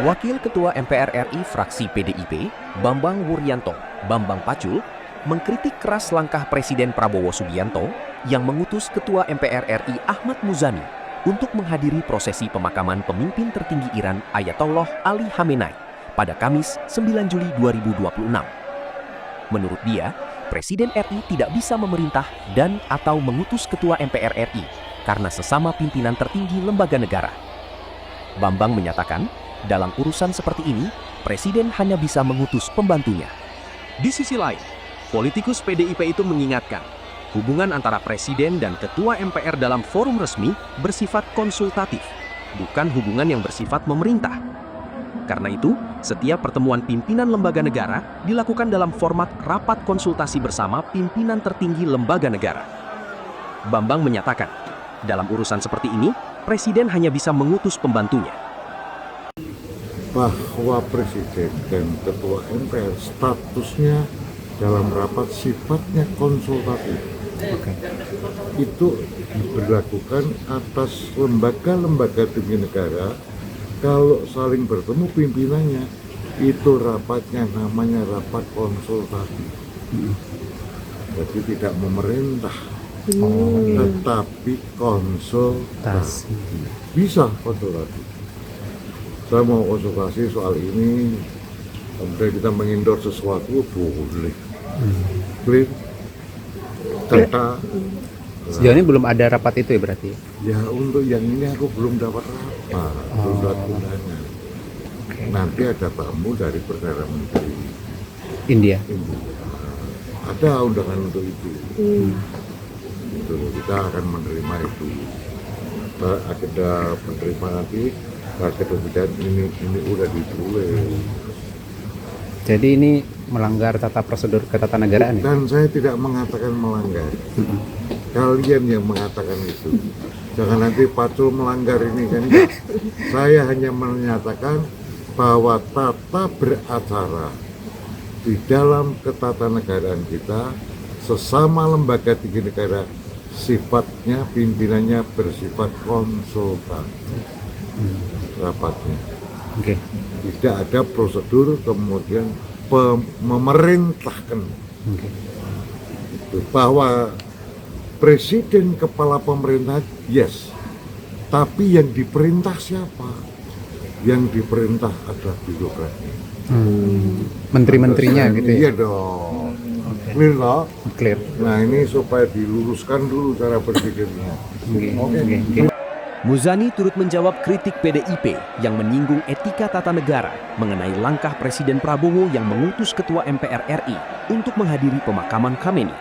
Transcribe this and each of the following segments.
Wakil Ketua MPR RI fraksi PDIP, Bambang Wuryanto, Bambang Pacul, mengkritik keras langkah Presiden Prabowo Subianto yang mengutus Ketua MPR RI Ahmad Muzani untuk menghadiri prosesi pemakaman pemimpin tertinggi Iran Ayatollah Ali Khamenei pada Kamis 9 Juli 2026. Menurut dia, Presiden RI tidak bisa memerintah dan atau mengutus Ketua MPR RI karena sesama pimpinan tertinggi lembaga negara. Bambang menyatakan, dalam urusan seperti ini, Presiden hanya bisa mengutus pembantunya. Di sisi lain, politikus PDIP itu mengingatkan, hubungan antara Presiden dan Ketua MPR dalam forum resmi bersifat konsultatif, bukan hubungan yang bersifat memerintah. Karena itu, setiap pertemuan pimpinan lembaga negara dilakukan dalam format rapat konsultasi bersama pimpinan tertinggi lembaga negara. Bambang menyatakan, dalam urusan seperti ini, Presiden hanya bisa mengutus pembantunya. Bahwa Presiden dan Ketua MPR statusnya dalam rapat sifatnya konsultatif. Itu diberlakukan atas lembaga-lembaga tinggi negara. Kalau saling bertemu pimpinannya, itu rapatnya namanya rapat konsultatif. Jadi tidak memerintah, tetapi konsultasi. Bisa konsultasi. Saya mau konsultasi soal ini, kemudian kita mengendorse sesuatu, boleh. Clear, data. Sejauh ini belum ada rapat itu ya berarti? Ya untuk yang ini aku belum dapat rapat, belum dapat undangan. Nanti ada tamu dari Perdana Menteri India. Ada undangan untuk itu. Itu kita akan menerima itu. Ada menerima nanti. Kemudian ini udah ditulis. Jadi ini melanggar tata prosedur ketatanegaraan ya? Dan saya tidak mengatakan melanggar. Kalian yang mengatakan itu. Jangan nanti Pacul melanggar ini kan. Saya hanya menyatakan bahwa tata beracara di dalam ketatanegaraan kita sesama lembaga tinggi negara sifatnya pimpinannya bersifat konsultatif. Rapatnya. Tidak ada prosedur kemudian memerintahkan. Bahwa Presiden kepala pemerintahan, yes. Tapi yang diperintah siapa? Yang diperintah adalah birokratnya. Menteri-menterinya gitu ya? Iya dong. Clear loh? Clear. Nah ini supaya diluruskan dulu cara berpikirnya. Oke. Muzani turut menjawab kritik PDIP yang menyinggung etika tata negara mengenai langkah Presiden Prabowo yang mengutus Ketua MPR RI untuk menghadiri pemakaman Khamenei.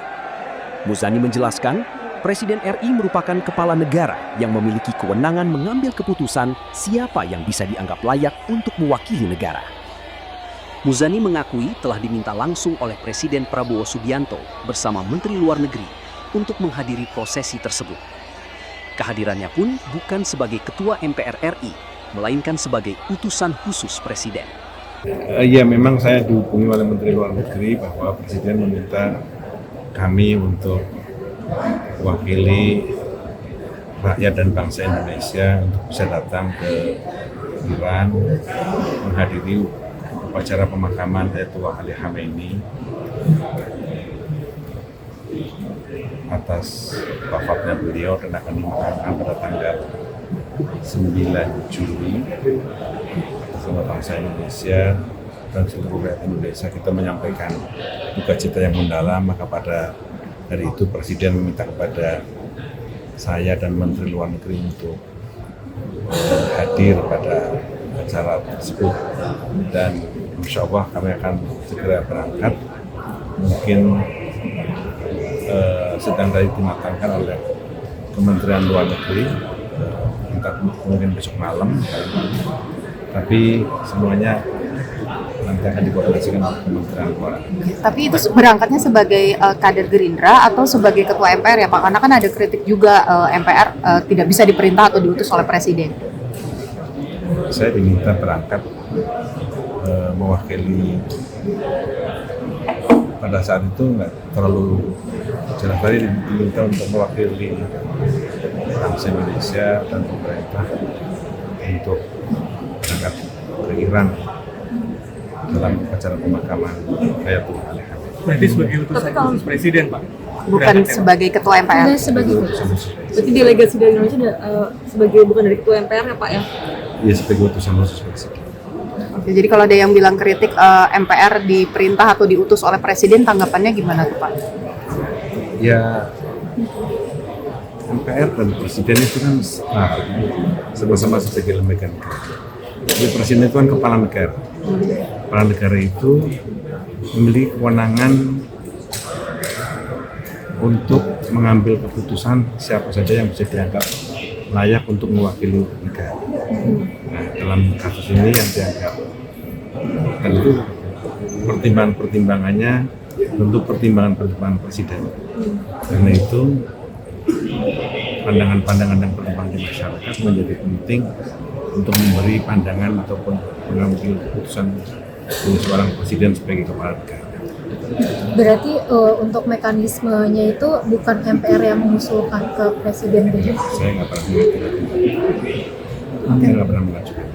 Muzani menjelaskan, Presiden RI merupakan kepala negara yang memiliki kewenangan mengambil keputusan siapa yang bisa dianggap layak untuk mewakili negara. Muzani mengakui telah diminta langsung oleh Presiden Prabowo Subianto bersama Menteri Luar Negeri untuk menghadiri prosesi tersebut. Kehadirannya pun bukan sebagai Ketua MPR RI, melainkan sebagai utusan khusus Presiden. Ya memang saya dihubungi oleh Menteri Luar Negeri bahwa Presiden meminta kami untuk mewakili rakyat dan bangsa Indonesia untuk bisa datang ke Iran menghadiri upacara pemakaman Ayatollah Ali Khamenei atas wafatnya beliau dan akan dimakamkan pada tanggal 9 Juli atas nama bangsa Indonesia dan seluruh rakyat Indonesia. Kita menyampaikan duka cita yang mendalam, maka pada hari itu Presiden meminta kepada saya dan Menteri Luar Negeri untuk hadir pada acara tersebut dan insya Allah kami akan segera berangkat. Mungkin sedang dimatangkan oleh Kementerian Luar Negeri, entah mungkin besok malam, tapi semuanya nanti akan dikoordinasikan oleh Kementerian Luar Negeri. Tapi itu berangkatnya sebagai kader Gerindra atau sebagai Ketua MPR ya Pak? Karena kan ada kritik juga MPR tidak bisa diperintah atau diutus oleh Presiden. Saya diminta berangkat mewakili. Pada saat itu nggak terlalu jelas, tadi diminta untuk mewakili bangsa Indonesia dan pemerintah untuk berangkat ke Iran dalam upacara pemakaman Ayatullah Ali Khamenei. Berarti sebagai utusan khusus presiden, Pak? Bukan sebagai ketua MPR. Tidak sebagai Berarti delegasi dari Indonesia sebagai bukan dari ketua MPR ya Pak ya? Ya sebagai utusan khusus presiden. Oke, jadi kalau ada yang bilang kritik MPR diperintah atau diutus oleh presiden, tanggapannya gimana tuh Pak? Ya MPR dan presiden itu kan sama-sama sebagai lembaga negara. Jadi presiden itu kan kepala negara. Kepala negara itu memiliki kewenangan untuk mengambil keputusan siapa saja yang bisa dianggap layak untuk mewakili negara. Nah, dalam kasus ini yang dianggap tentu pertimbangan-pertimbangannya tentu pertimbangan-pertimbangan presiden. Karena itu pandangan-pandangan dan pertimbangan di masyarakat menjadi penting untuk memberi pandangan ataupun mengambil keputusan dari seorang presiden sebagai kepala negara. Berarti untuk mekanismenya itu bukan MPR yang mengusulkan ke presiden gitu? Saya nggak pernah mengajukan. Saya nggak pernah mengajukan.